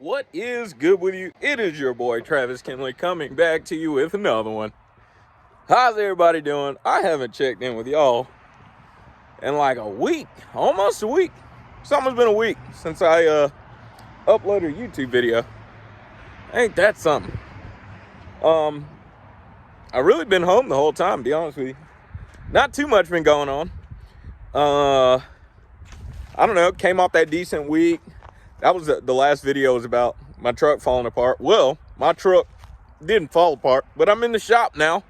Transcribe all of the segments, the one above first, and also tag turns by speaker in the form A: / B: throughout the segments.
A: What is good with you? It is your boy Travis Kinley coming back to you with another one. How's everybody doing? I haven't checked in with y'all in like a week, almost a week. It's almost been a week since I uploaded a YouTube video. Ain't that something? I really been home the whole time, to be honest with you. Not too much been going on. I don't know, came off that decent week. That was the last video was about my truck falling apart. Well, my truck didn't fall apart, but I'm in the shop now.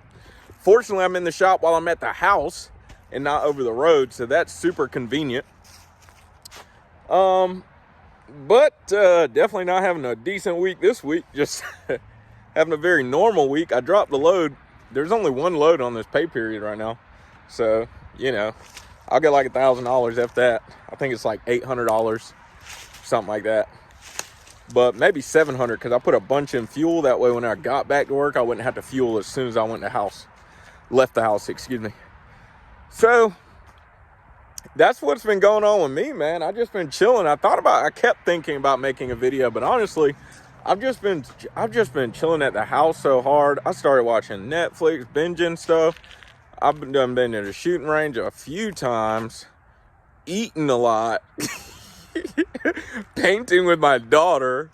A: Fortunately, I'm in the shop while I'm at the house and not over the road, so that's super convenient. But definitely not having a decent week this week, just having a very normal week. I dropped the load. There's only one load on this pay period right now. So, you know, I'll get like $1,000 after that. I think it's like $800, something like that. But maybe $700 because I put a bunch in fuel. That way when I got back to work, I wouldn't have to fuel as soon as I went to the house. Left the house, excuse me. So, that's what's been going on with me, man. I just been chilling. I kept thinking about making a video, but honestly, I've just been chilling at the house so hard. I started watching Netflix, binging stuff. I've been to the shooting range a few times, eating a lot, painting with my daughter.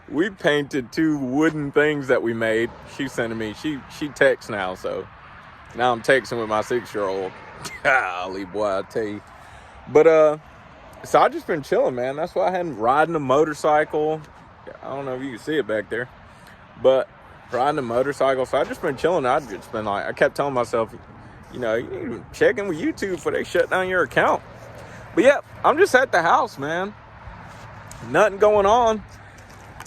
A: We painted 2 wooden things that we made. She sent me. She texts now, so now I'm texting with my 6-year-old. Golly, boy, I tell you. But so I just been chilling, man. That's why I hadn't riding a motorcycle. I don't know if you can see it back there, but riding a motorcycle. So I just been chilling. I just been like, I kept telling myself, you know, you need to check in with YouTube before they shut down your account. But yeah, I'm just at the house, man. Nothing going on.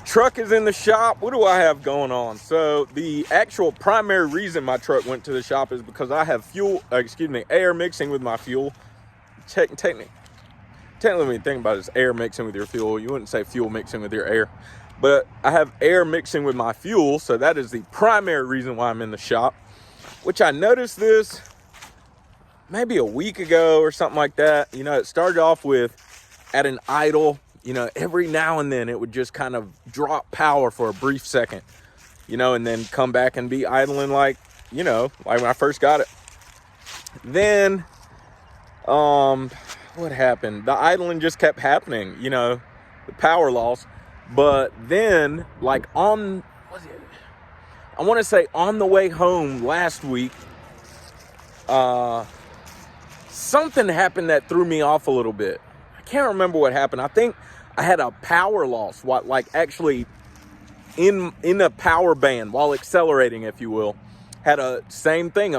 A: Truck is in the shop. What do I have going on? So the actual primary reason my truck went to the shop is because I have air mixing with my fuel. Technically, when you think about it, it's air mixing with your fuel. You wouldn't say fuel mixing with your air. But I have air mixing with my fuel, so that is the primary reason why I'm in the shop. Which I noticed this maybe a week ago or something like that. You know, it started off with at an idle, you know, every now and then it would just kind of drop power for a brief second, you know, and then come back and be idling like, you know, like when I first got it. Then, what happened? The idling just kept happening, you know, the power loss. But then, like I want to say on the way home last week, something happened that threw me off a little bit. I can't remember what happened. I think I had a power loss, actually in a power band while accelerating, if you will. Had a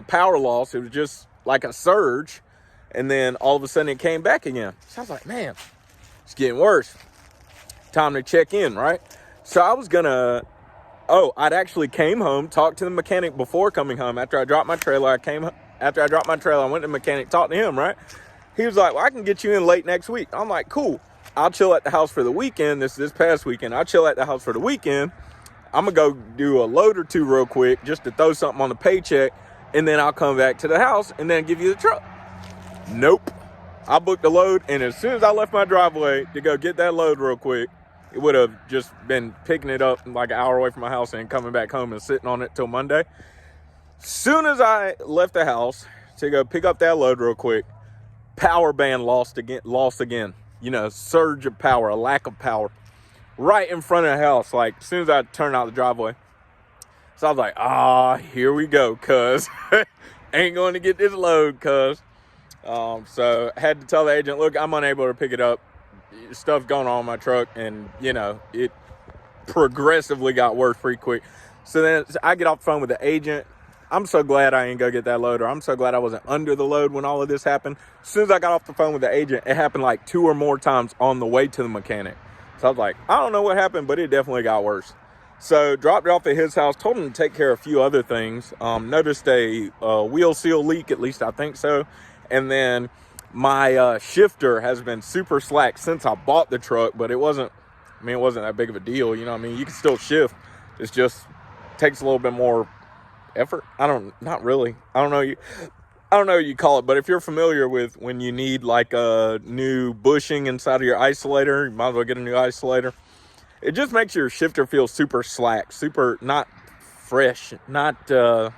A: power loss. It was just like a surge. And then all of a sudden it came back again. So I was like, man, it's getting worse. Time to check in, right? So I was I'd actually came home, talked to the mechanic before coming home. After I dropped my trailer, I went to the mechanic, talked to him, right? He was like, well, I can get you in late next week. I'm like, cool. I'll chill at the house for the weekend. This past weekend, I'll chill at the house for the weekend. I'm going to go do a load or 2 real quick just to throw something on the paycheck. And then I'll come back to the house and then give you the truck. Nope. I booked a load. And as soon as I left my driveway to go get that load real quick, it would have just been picking it up like an hour away from my house and coming back home and sitting on it till Monday. Soon as I left the house to go pick up that load real quick, power band lost again. You know, surge of power, a lack of power. Right in front of the house, like as soon as I turned out the driveway. So I was like, here we go, cuz. Ain't going to get this load, cuz. So I had to tell the agent, look, I'm unable to pick it up. Stuff's going on in my truck, and, you know, it progressively got worse pretty quick. So then I get off the phone with the agent. I'm so glad I ain't go get that load, or I'm so glad I wasn't under the load when all of this happened. As soon as I got off the phone with the agent, it happened like 2 or more times on the way to the mechanic. So I was like, I don't know what happened, but it definitely got worse. So dropped it off at his house, told him to take care of a few other things. Noticed a wheel seal leak, at least I think so. And then my shifter has been super slack since I bought the truck, but it wasn't that big of a deal. You know what I mean? You can still shift. It's just takes a little bit more effort. Not really. I don't know what you call it, but if you're familiar with when you need like a new bushing inside of your isolator, you might as well get a new isolator. it just makes your shifter feel super slack, super not fresh, not, I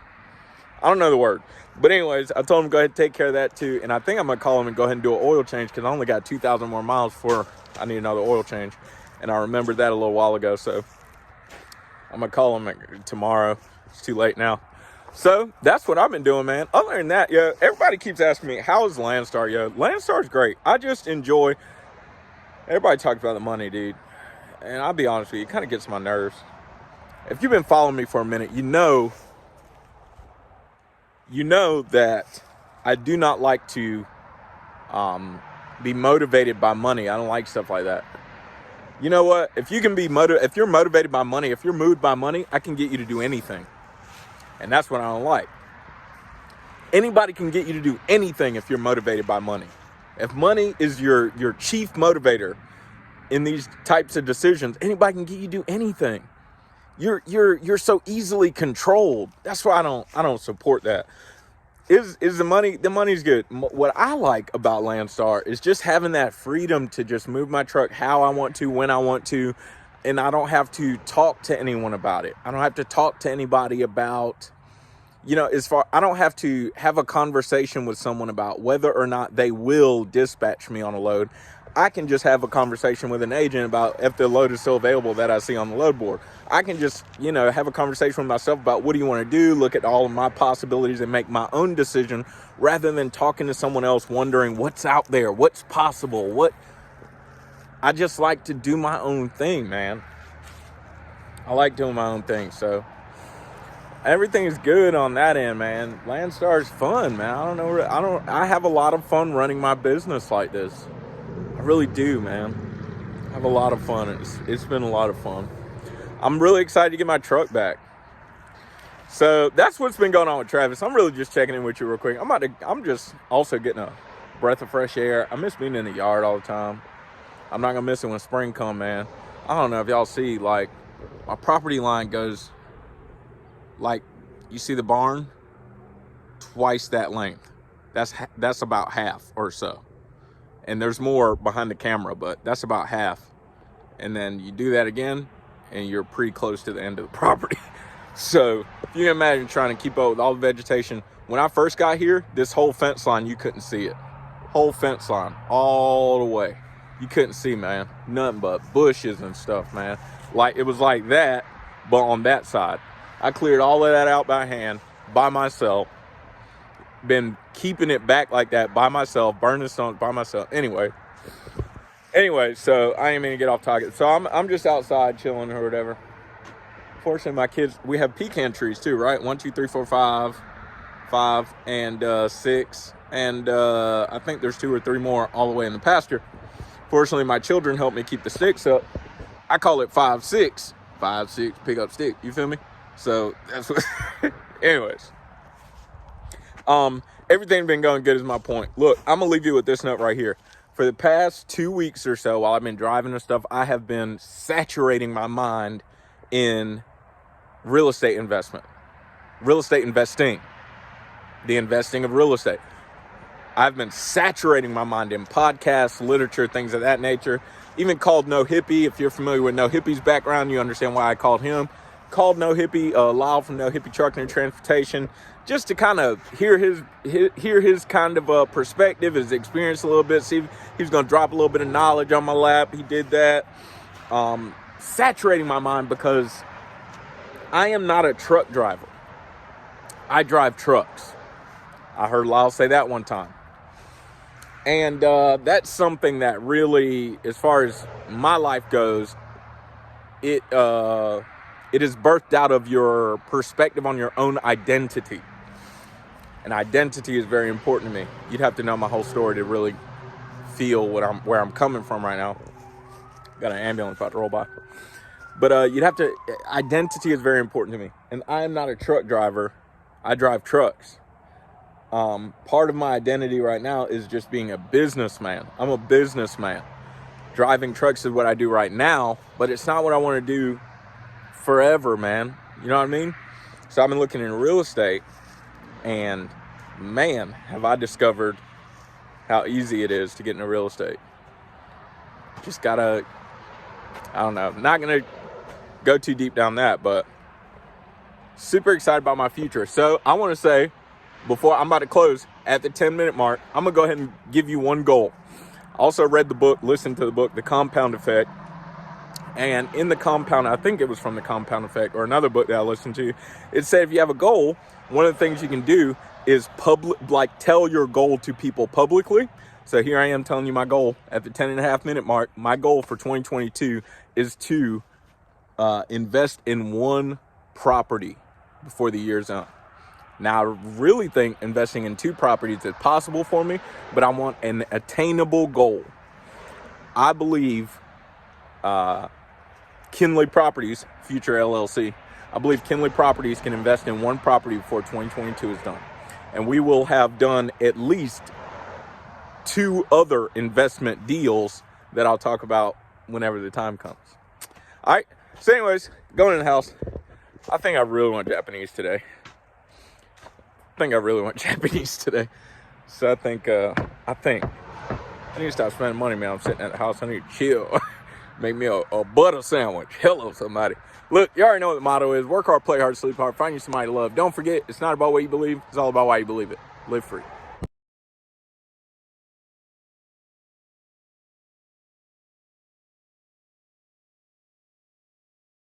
A: don't know the word. But anyways, I told him go ahead and take care of that too. And I think I'm going to call him and go ahead and do an oil change because I only got 2,000 more miles before I need another oil change. And I remembered that a little while ago. So I'm going to call him tomorrow. It's too late now. So that's what I've been doing, man. Other than that, everybody keeps asking me, how is Landstar? Landstar's great. I just enjoy, everybody talks about the money, dude. And I'll be honest with you, it kind of gets my nerves. If you've been following me for a minute, you know that I do not like to be motivated by money. I don't like stuff like that. You know what? If you can be if you're motivated by money, if you're moved by money, I can get you to do anything. And that's what I don't like. Anybody can get you to do anything if you're motivated by money. If money is your chief motivator in these types of decisions, anybody can get you to do anything. You're so easily controlled. That's why I don't support that. Is the money's good. What I like about Landstar is just having that freedom to just move my truck how I want to, when I want to, and I don't have to talk to anyone about it. I don't have to talk to anybody about, I don't have to have a conversation with someone about whether or not they will dispatch me on a load. I can just have a conversation with an agent about if the load is still available that I see on the load board. I can just, have a conversation with myself about what do you want to do, look at all of my possibilities and make my own decision rather than talking to someone else wondering what's out there, what's possible, I just like to do my own thing, man. I like doing my own thing, so everything is good on that end, man. Landstar is fun, man. I have a lot of fun running my business like this. I really do, man. I have a lot of fun. It's been a lot of fun. I'm really excited to get my truck back. So that's what's been going on with Travis. I'm really just checking in with you real quick. I'm just also getting a breath of fresh air. I miss being in the yard all the time. I'm not gonna miss it when spring come, man. I don't know if y'all see, like, my property line goes, like, you see the barn? Twice that length. That's about half or so. And there's more behind the camera, but that's about half. And then you do that again, and you're pretty close to the end of the property. So if you can imagine trying to keep up with all the vegetation. When I first got here, this whole fence line, you couldn't see it. Whole fence line, all the way. You couldn't see, man. Nothing but bushes and stuff, man. Like, it was like that, but on that side. I cleared all of that out by hand, by myself. Been keeping it back like that by myself, burning stones by myself. Anyway, so I ain't mean to get off topic. So I'm just outside chilling or whatever. Fortunately, my kids, we have pecan trees too, right? 1, 2, 3, 4, 5, and 6, and I think there's 2 or 3 more all the way in the pasture. Fortunately, my children helped me keep the sticks up. I call it 5, 6, pick up stick. You feel me? So that's what. Anyways. Everything been going good is my point. Look, I'm gonna leave you with this note right here. For the past 2 weeks or so, while I've been driving and stuff, I have been saturating my mind in real estate investing, the investing of real estate. I've been saturating my mind in podcasts, literature, things of that nature. Even called No Hippie. If you're familiar with No Hippie's background, you understand why I called him. Called No Hippie, Lyle from No Hippie Trucking and Transportation, just to kind of hear his kind of perspective, his experience a little bit, see if he was going to drop a little bit of knowledge on my lap. He did that. Saturating my mind because I am not a truck driver. I drive trucks. I heard Lyle say that one time. And that's something that really, as far as my life goes, it is birthed out of your perspective on your own identity. And identity is very important to me. You'd have to know my whole story to really feel where I'm coming from right now. Got an ambulance about to roll by. But identity is very important to me. And I am not a truck driver. I drive trucks. Part of my identity right now is just being a businessman. I'm a businessman. Driving trucks is what I do right now, but it's not what I want to do forever, man. You know what I mean? So I've been looking in real estate, and man, have I discovered how easy it is to get into real estate. Just gotta I don't know. Not going to go too deep down that, but super excited about my future. So I want to say, before I'm about to close at the 10-minute mark, I'm going to go ahead and give you one goal. I also read the book, listened to the book, The Compound Effect. And in the compound, I think it was from The Compound Effect or another book that I listened to, it said if you have a goal, one of the things you can do is tell your goal to people publicly. So here I am telling you my goal at the 10.5-minute mark. My goal for 2022 is to invest in one property before the year's out. Now, I really think investing in 2 properties is possible for me, but I want an attainable goal. I believe Kinley Properties, future LLC, I believe Kinley Properties can invest in one property before 2022 is done. And we will have done at least 2 other investment deals that I'll talk about whenever the time comes. All right. So anyways, going in the house. I think I really want Japanese today. So I think I need to stop spending money, man. I'm sitting at the house. I need to chill. Make me a butter sandwich. Hello, somebody. Look, you already know what the motto is. Work hard, play hard, sleep hard. Find you somebody to love. Don't forget, it's not about what you believe. It's all about why you believe it. Live free.